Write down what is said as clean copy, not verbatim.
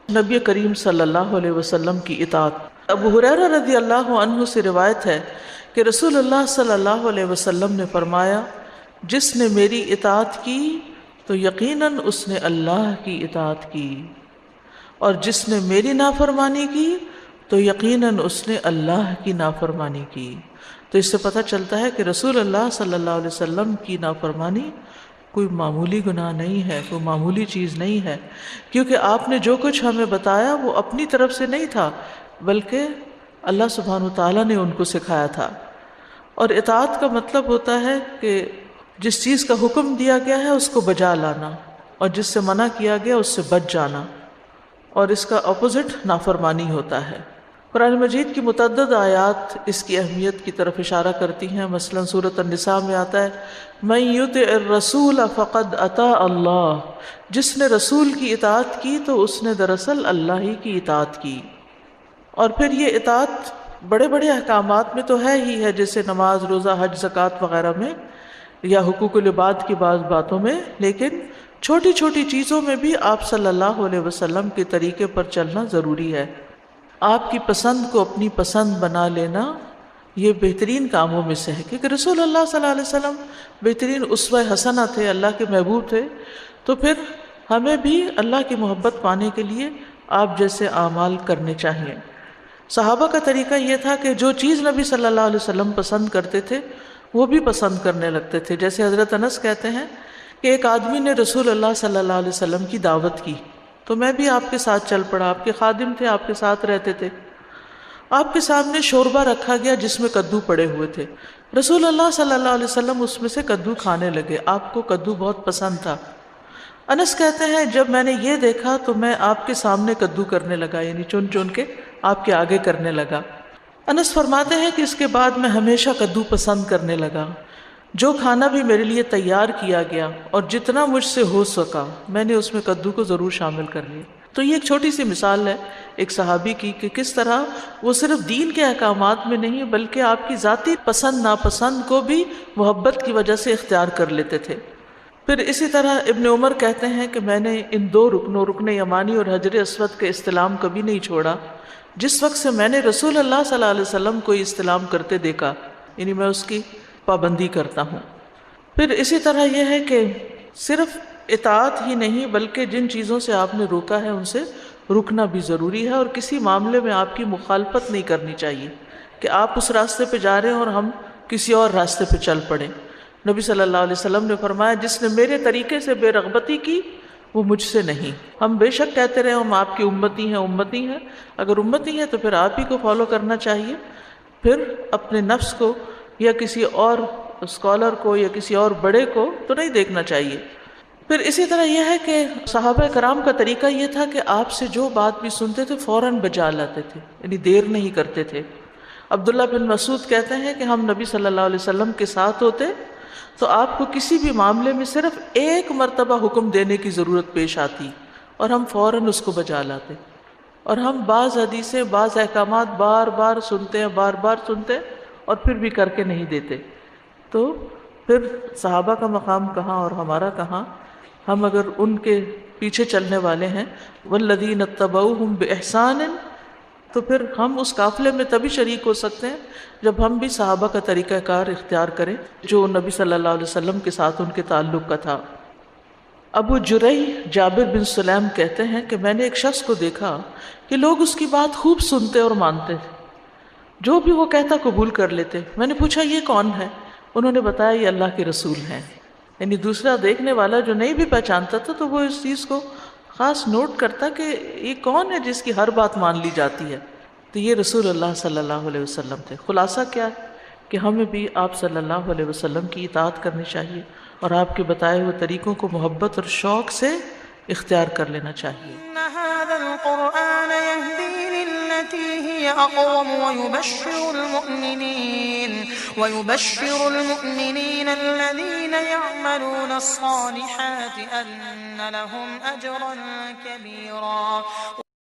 نبی کریم صلی اللہ علیہ وسلم کی اطاعت۔ ابو ہریرہ رضی اللہ عنہ سے روایت ہے کہ رسول اللہ صلی اللہ علیہ وسلم نے فرمایا، جس نے میری اطاعت کی تو یقیناً اس نے اللہ کی اطاعت کی، اور جس نے میری نافرمانی کی تو یقیناً اس نے اللہ کی نافرمانی کی۔ تو اس سے پتہ چلتا ہے کہ رسول اللہ صلی اللہ علیہ وسلم کی نافرمانی کوئی معمولی گناہ نہیں ہے، کوئی معمولی چیز نہیں ہے، کیونکہ آپ نے جو کچھ ہمیں بتایا وہ اپنی طرف سے نہیں تھا، بلکہ اللہ سبحانہ وتعالیٰ نے ان کو سکھایا تھا۔ اور اطاعت کا مطلب ہوتا ہے کہ جس چیز کا حکم دیا گیا ہے اس کو بجا لانا، اور جس سے منع کیا گیا اس سے بچ جانا، اور اس کا اپوزٹ نافرمانی ہوتا ہے۔ قرآن مجید کی متعدد آیات اس کی اہمیت کی طرف اشارہ کرتی ہیں۔ مثلا سورۃ النساء میں آتا ہے من یطع الرسول فقد اطاع اللہ، جس نے رسول کی اطاعت کی تو اس نے دراصل اللہ ہی کی اطاعت کی۔ اور پھر یہ اطاعت بڑے بڑے احکامات میں تو ہے ہی ہے، جیسے نماز، روزہ، حج، زکوٰۃ وغیرہ میں، یا حقوق العباد کی بعض باتوں میں، لیکن چھوٹی چھوٹی چیزوں میں بھی آپ صلی اللہ علیہ وسلم کے طریقے پر چلنا ضروری ہے۔ آپ کی پسند کو اپنی پسند بنا لینا یہ بہترین کاموں میں سے ہے، کیونکہ رسول اللہ صلی اللہ علیہ وسلم بہترین اسوہ حسنہ تھے، اللہ کے محبوب تھے، تو پھر ہمیں بھی اللہ کی محبت پانے کے لیے آپ جیسے اعمال کرنے چاہیے۔ صحابہ کا طریقہ یہ تھا کہ جو چیز نبی صلی اللہ علیہ وسلم پسند کرتے تھے وہ بھی پسند کرنے لگتے تھے۔ جیسے حضرت انس کہتے ہیں کہ ایک آدمی نے رسول اللہ صلی اللہ علیہ وسلم کی دعوت کی تو میں بھی آپ کے ساتھ چل پڑا، آپ کے خادم تھے، آپ کے ساتھ رہتے تھے۔ آپ کے سامنے شوربہ رکھا گیا جس میں کدو پڑے ہوئے تھے، رسول اللہ صلی اللہ علیہ وسلم اس میں سے کدو کھانے لگے، آپ کو کدو بہت پسند تھا۔ انس کہتے ہیں جب میں نے یہ دیکھا تو میں آپ کے سامنے کدو کرنے لگا، یعنی چن چن کے آپ کے آگے کرنے لگا۔ انس فرماتے ہیں کہ اس کے بعد میں ہمیشہ کدو پسند کرنے لگا۔ جو کھانا بھی میرے لیے تیار کیا گیا اور جتنا مجھ سے ہو سکا میں نے اس میں کدو کو ضرور شامل کر لیا۔ تو یہ ایک چھوٹی سی مثال ہے ایک صحابی کی کہ کس طرح وہ صرف دین کے احکامات میں نہیں بلکہ آپ کی ذاتی پسند ناپسند کو بھی محبت کی وجہ سے اختیار کر لیتے تھے۔ پھر اسی طرح ابن عمر کہتے ہیں کہ میں نے ان دو رکنوں، رکن یمانی اور حجر اسود کے استلام کبھی نہیں چھوڑا جس وقت سے میں نے رسول اللہ صلی اللہ علیہ وسلم کو استلام کرتے دیکھا، یعنی میں اس کی پابندی کرتا ہوں۔ پھر اسی طرح یہ ہے کہ صرف اطاعت ہی نہیں بلکہ جن چیزوں سے آپ نے روکا ہے ان سے رکنا بھی ضروری ہے، اور کسی معاملے میں آپ کی مخالفت نہیں کرنی چاہیے کہ آپ اس راستے پہ جا رہے ہیں اور ہم کسی اور راستے پہ چل پڑیں۔ نبی صلی اللہ علیہ وسلم نے فرمایا جس نے میرے طریقے سے بے رغبتی کی وہ مجھ سے نہیں۔ ہم بے شک کہتے رہے ہم آپ کی امتی ہیں، امتی ہیں، اگر امتی ہیں تو پھر آپ ہی کو فالو کرنا چاہیے، پھر اپنے نفس کو یا کسی اور اسکالر کو یا کسی اور بڑے کو تو نہیں دیکھنا چاہیے۔ پھر اسی طرح یہ ہے کہ صحابہ کرام کا طریقہ یہ تھا کہ آپ سے جو بات بھی سنتے تھے فوراً بجا لاتے تھے، یعنی دیر نہیں کرتے تھے۔ عبداللہ بن مسعود کہتے ہیں کہ ہم نبی صلی اللہ علیہ وسلم کے ساتھ ہوتے تو آپ کو کسی بھی معاملے میں صرف ایک مرتبہ حکم دینے کی ضرورت پیش آتی اور ہم فوراً اس کو بجا لاتے، اور ہم بعض حدیثیں، بعض احکامات بار بار سنتے ہیں، بار بار سنتے ہیں اور پھر بھی کر کے نہیں دیتے۔ تو پھر صحابہ کا مقام کہاں اور ہمارا کہاں؟ ہم اگر ان کے پیچھے چلنے والے ہیں والذین اتبعوہم بإحسان، تو پھر ہم اس قافلے میں تبھی شریک ہو سکتے ہیں جب ہم بھی صحابہ کا طریقہ کار اختیار کریں جو نبی صلی اللہ علیہ وسلم کے ساتھ ان کے تعلق کا تھا۔ ابو جریح جابر بن سلیم کہتے ہیں کہ میں نے ایک شخص کو دیکھا کہ لوگ اس کی بات خوب سنتے اور مانتے تھے، جو بھی وہ کہتا قبول کر لیتے۔ میں نے پوچھا یہ کون ہے؟ انہوں نے بتایا یہ اللہ کے رسول ہیں۔ یعنی دوسرا دیکھنے والا جو نہیں بھی پہچانتا تھا تو وہ اس چیز کو خاص نوٹ کرتا کہ یہ کون ہے جس کی ہر بات مان لی جاتی ہے، تو یہ رسول اللہ صلی اللہ علیہ وسلم تھے۔ خلاصہ کیا ہے کہ ہمیں بھی آپ صلی اللہ علیہ وسلم کی اطاعت کرنی چاہیے اور آپ کے بتائے ہوئے طریقوں کو محبت اور شوق سے اختیار کر لینا چاہیے۔ إن هذا القرآن يهدي للتي هي أقوم ويبشر المؤمنين الذين يعملون الصالحات أن لهم أجرا كبيرا